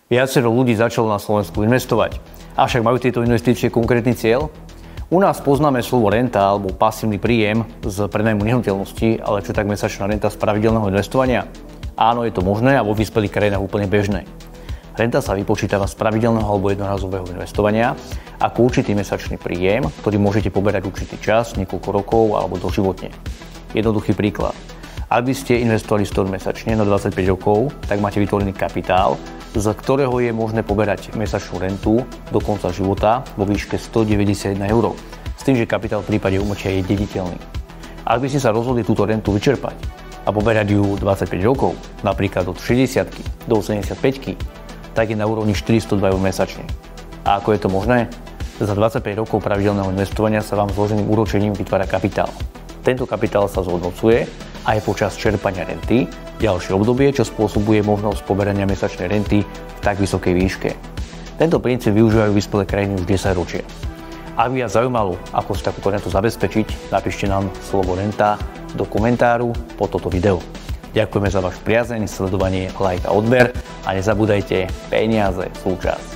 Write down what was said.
Viacero ľudí začalo na Slovensku investovať. Avšak majú tieto investície konkrétny cieľ? U nás poznáme slovo renta alebo pasívny príjem z prenajmu nehnuteľnosti, ale čo tak mesačná renta z pravidelného investovania? Áno, je to možné a vo vyspelých krajinách úplne bežné. Renta sa vypočítava z pravidelného alebo jednorazového investovania ako určitý mesačný príjem, ktorý môžete poberať určitý čas, niekoľko rokov alebo doživotne. Jednoduchý príklad. Ak by ste investovali 100 mesačne na 25 rokov, tak máte vytvorený kapitál, z ktorého je možné poberať mesačnú rentu do konca života vo výške 191 eur. S tým, že kapitál v prípade úmrtia je dediteľný. Ak by ste sa rozhodli túto rentu vyčerpať a poberať ju 25 rokov, napríklad od 60 do 85, tak je na úrovni 402 eur mesačne. A ako je to možné? Za 25 rokov pravidelného investovania sa vám zloženým úročením vytvára kapitál. Tento kapitál sa zhodnocuje aj počas čerpania renty, ďalšie obdobie, čo spôsobuje možnosť poberania mesačnej renty v tak vysokej výške. Tento princíp využívajú vyspelé krajiny už 10 ročia. Ak by vás zaujímalo, ako si takúto rentu zabezpečiť, napíšte nám slovo renta do komentáru pod toto video. Ďakujeme za váš priazeň, sledovanie, like a odber a nezabúdajte, peniaze sú čas.